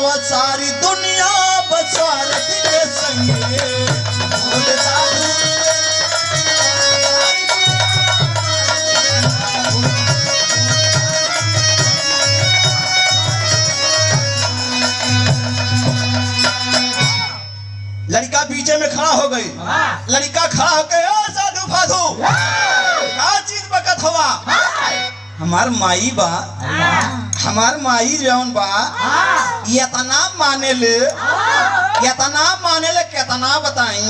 बतावा सारी दुनिया बसारत के संगे बोले साधु लड़का बीचे में खड़ा हो गई। लड़का खड़ा होके साधु फाधु क्या चीज बकत हुआ? हमार माई बा, हमार माई जौन बा इतना माने ले कितना बताई।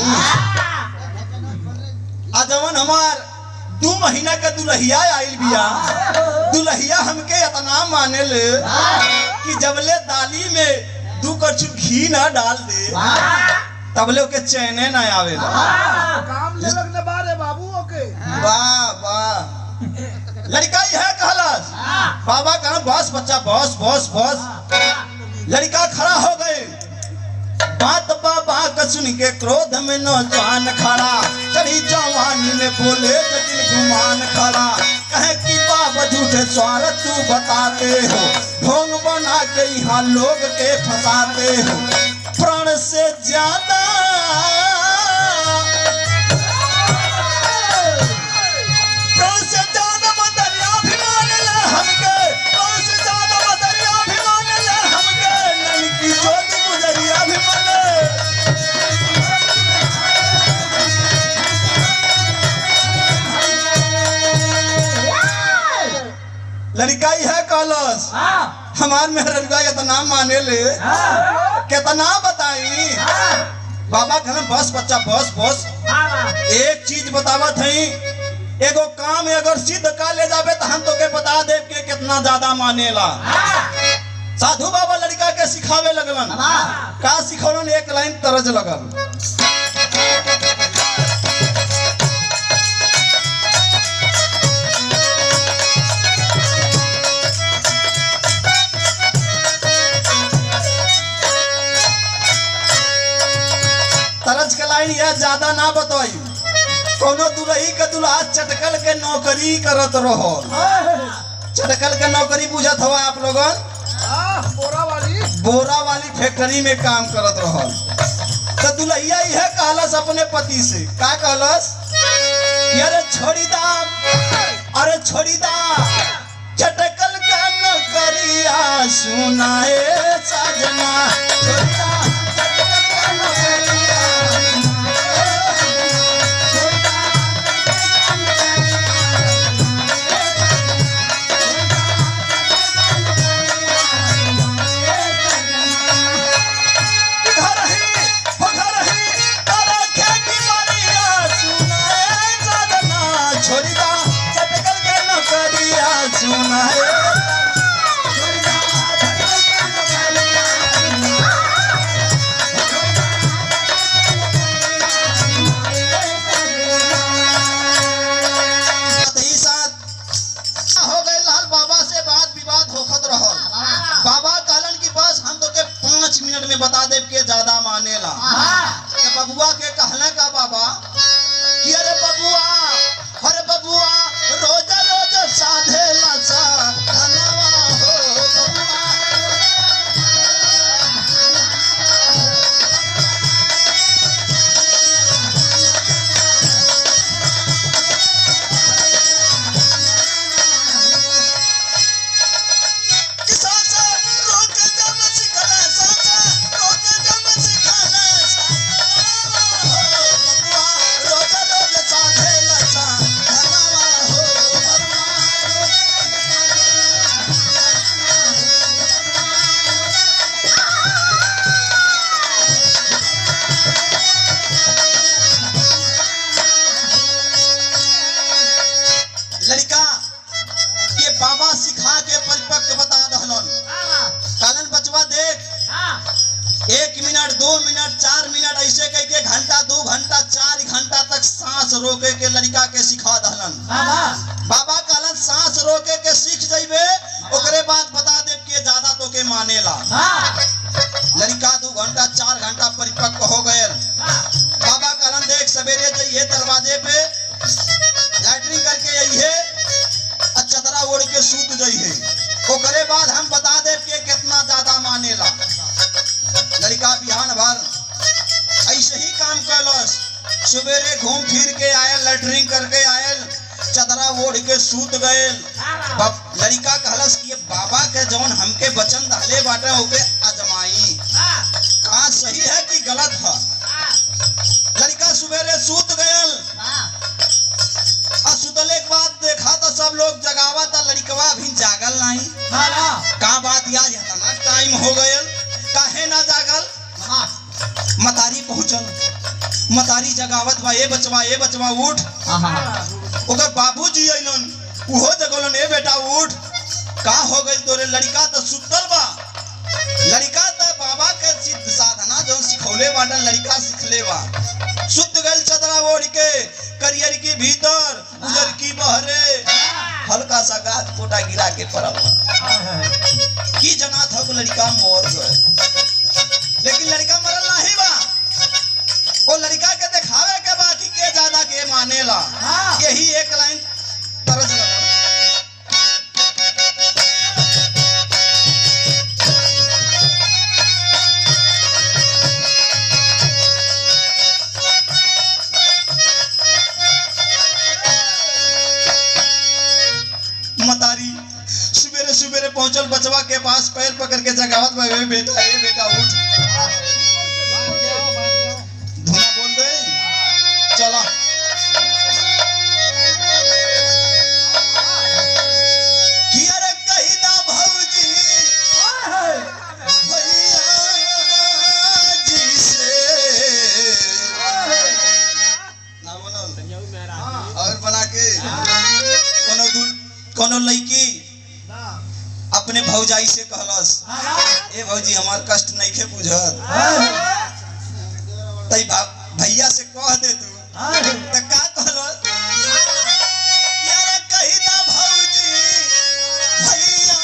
जवन हमार 2 महीना का दुल्हिया आइल बिया, दुल्हिया हमके इतना माने ले कि जबले दाली में 2 कड़छू घी ना डाल दे तबले ओके चैने ना आवेला। काम ले लगने बारे बाबू ओके। वाह वाह। लड़का यह कहलस बाबा कहा बस बच्चा बस बस बस। लड़का खड़ा हो गए। बात बाबा का सुन के क्रोध में नौजवान खड़ा, चढ़ी जवानी में बोले जटिल गुमान खड़ा। कहे कि बाबा झूठे स्वार्थ तू बताते हो, ढोंग बना के यहाँ लोग के फंसाते हो। प्राण से ज्यादा लड़का है कलश हमार मेहररुआ कितना माने ले कितना बताई। बाबा कहना बस बच्चा बस बस। एक चीज बतावत है, एगो काम अगर सिद्ध का ले जावे तो हम तो के बता दे के कितना ज्यादा मानेला। साधु बाबा लड़का के सिखावे लगलन। का सिखौलन? एक लाइन तरज लगल। तरज के लाइन यह ज्यादा ना बताई। कोनो दुल्ही के दुल्हा चटकल के नौकरी करत रहो। चटकल के नौकरी बुझत हुआ आप लोगन? बोरा वाली फैक्ट्री में काम करत रहो। तो दुल्हिया यह कहलस अपने पति से, का कहलस? अरे छोड़ी दा, अरे छोड़ी दा चटकल के नौकरिया सुनाए सजना। छोड़ी दा बता दे के ज्यादा मानेला। तो बबुआ के कहने का बाबा कि अरे बबुआ रोज रोज साधेला सा धनवा हो बबुआ। लड़का के बाबा सिखा के परिपक्व बता दहलन। कालन बचवा देख 1 मिनट 2 मिनट 4 मिनट ऐसे कह के घंटा 2 घंटा 4 घंटा तक सांस रोके के लड़का के सिखा दहलन। बाबा कालन सांस रोके के सीख जाइबे ओकरे बाद बता दे के ज्यादा तो के मानेला। लड़का 2 घंटा 4 घंटा परिपक्व हो गए। बाबा कालन देख सवेरे जाइए दरवाजे पे लैट्रिन करके आइए, चदरा ओढ़ के सूत जाइए। ओकरे बाद हम बता दे के कितना ज्यादा मानेला। लड़का बिहान भर ऐसे ही काम करलस। सवेरे घूम फिर के आयल, लैट्रिन करके आयल, चदरा ओढ़ के सूत गए। लड़का कहलस कि ये बाबा के जौन हमके वचन डाले बाटे ओके आजमाई, कहाँ सही है कि गलत है। लड़का सवेरे सूत गयल, सुतले के बाद देखा तो सब लोग जगावा था, लड़कवा भी जागल नहीं। का बात याद है ना, टाइम हो गयल, काहे ना जागल। मतारी पहुंचल, मतारी जगावत बा, ए बचवा उठ। ओकर बाबूजी अइलन, उहो जगलन, ए बेटा उठ, का हो गइल तोरे। लड़का तो सुतल बा, लड़का तो बाबा के सिद्ध साधना जो सिखौले बाटन लड़का सिखले बा। सुत गइल चदरा ओढ़ के, करियर के भीतर, उजर की बहरे, हल्का सा गाछ कोटा गिरा के पड़ल बा। की जना था लड़का मोर गए, लेकिन लड़का मरल नहीं बा। वो लड़का के दिखावे के बाकी के ज्यादा के मानेला। यही एक लाइन तरस लगा। मतारी सवेरे सवेरे पहुंचल बचवा के पास, पैर पकड़ के जगावत में, बेटा ए बेटा उठ, धुना बोल दे, चला। कि अरे कहिदा भौजी भैया जी से ना बनल और बना के कोनो लड़की अपने भौजाई से कहलस, ए भौजी हमार कष्ट नहीं खे बुझत, तई भैया से कह दे तू। त का कहलस, यार कही ना भौजी भैया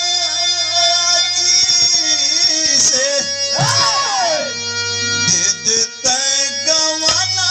जी से दे देते गवाना।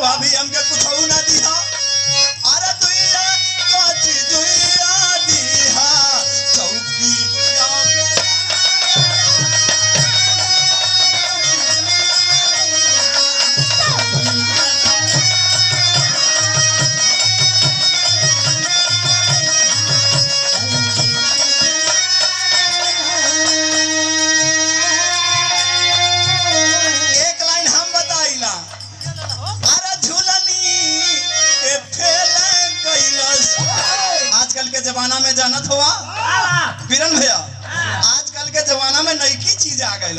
भाभी हमके कुछ ना दिहा, अरे तू जुइया दिहा चौकी जमाना में जानत हुआ बिरन भैया, आजकल के जमाना में नई की चीज आ गई।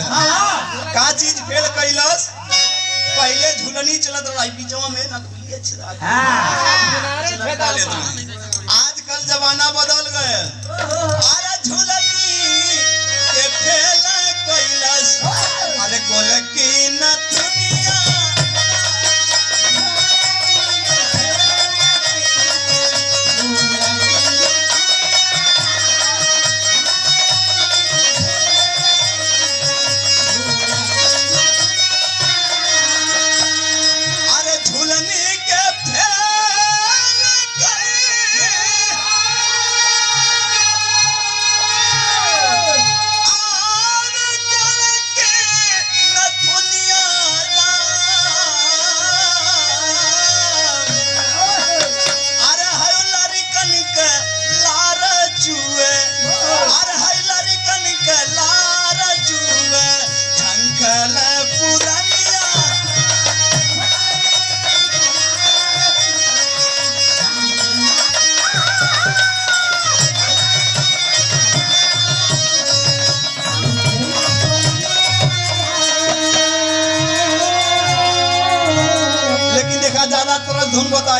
का चीज फेल कैलस, पहले झूलनी चलत रही बीचवा में नकली आजकल जमाना बदल गए। अरे झूलनी के फेल कैलस, अरे गोल की न दुनिया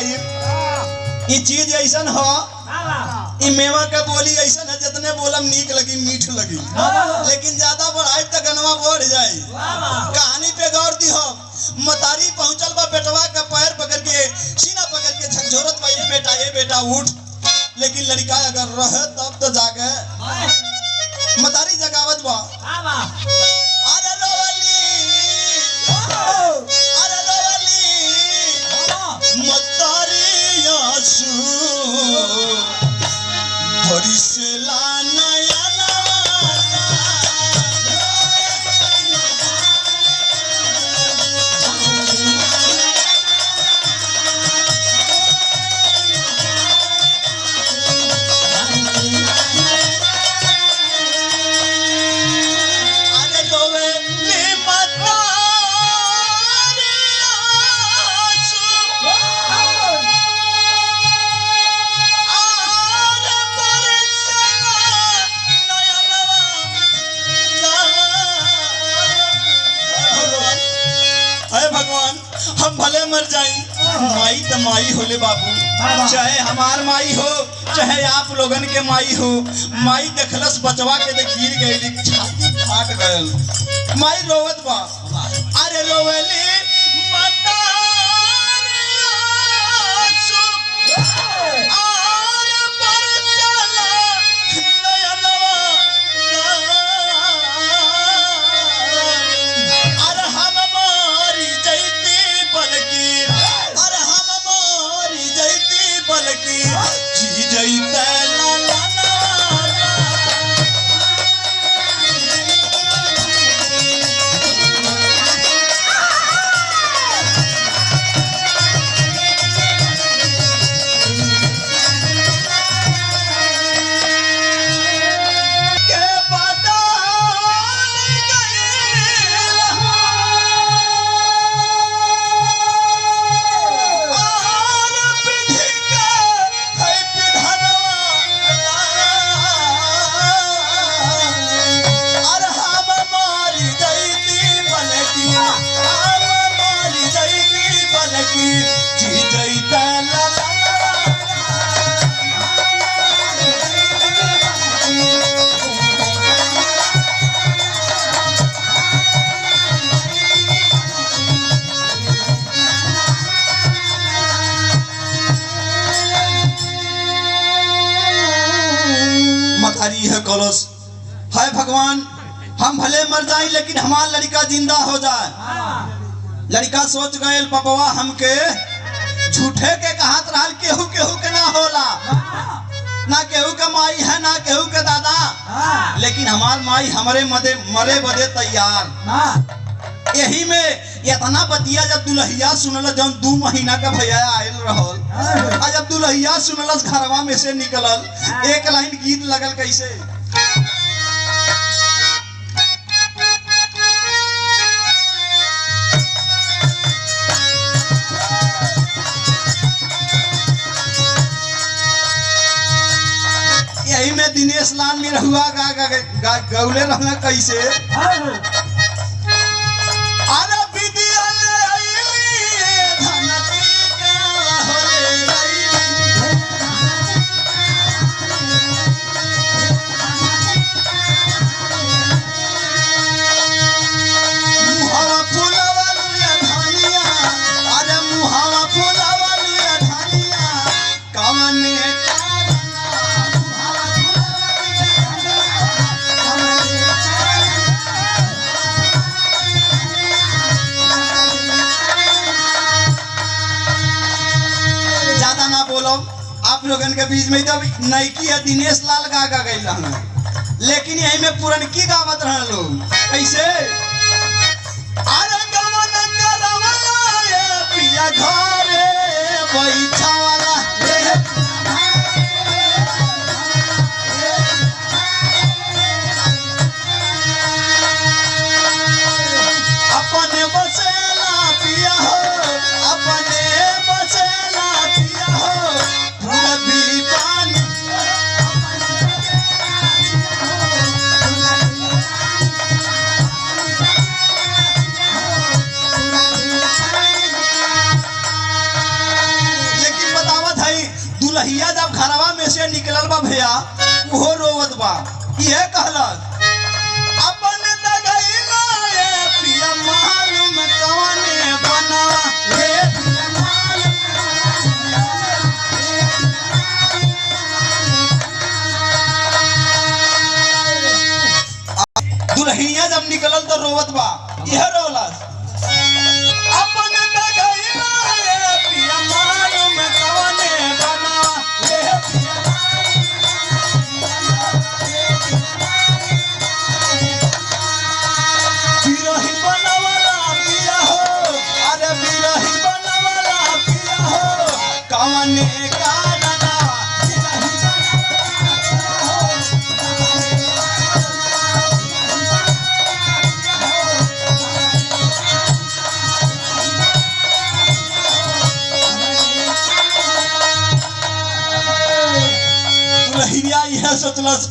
बताई ये चीज ऐसा हो ई मेवा के बोली ऐसा है जितने बोलम नीक लगी मीठ लगी लेकिन ज्यादा बढ़ाई तो गनवा बढ़ जाए। कहानी पे गौर दी हो मतारी पहुंचल बा बेटवा का पैर पकड़ के सीना पकड़ के झकझोरत बा ये बेटा उठ लेकिन लड़का अगर रहे तब तो जागे मतारी जगावत बा अरे रोवली मतारी आंसू बरिसला नयना हम भले मर जाई माई तो माई होले बाबू चाहे हमार माई हो चाहे आप लोगन के माई हो माई देखलस बचवा के दे गिर गई छाती फाट गयल माई रोवत बा अरे रोवली है कलश है भगवान हम भले मर जाए लेकिन हमार लड़का जिंदा हो जाए। लड़का सोच गए पपवा हमके झूठे के कहत रहल केहू केहू के ना होला ना केहू के माई है ना केहू के दादा लेकिन हमार माई हमारे मरे बदे तैयार। यही में इतना बतिया जब दुल्हिया सुनल जब 2 महीना का भैया आयल रहल जब दुल्हिया सुनलस घरवा में से निकलल एक लाइन गीत लगल कैसे यही में दिनेश लाल में रहुआ गौले रहना कैसे आप लोगन के बीच में जब नईकी है दिनेश लाल गा गई लेकिन यही में पुरनकी गावत रहे लोग कैसे अरे गवन करवला पिया घरे बैठा वाला अपने बसेला पिया हो अपने बसेला पिया हो उहो रोवत बा। इहे कहलस अपन दगइला ये पिया मालूम कवने बना ये पिया दुल्हनिया जब निकलल तो रोवत बा। इहे रोलस अपन दगइला ये पिया मालूम कवने बना ये पिया बिरही बनवाला पिया हो, अरे बिरही बनवाला पिया हो कवने कारणा बिरही दुल्हनिया यह सोचलस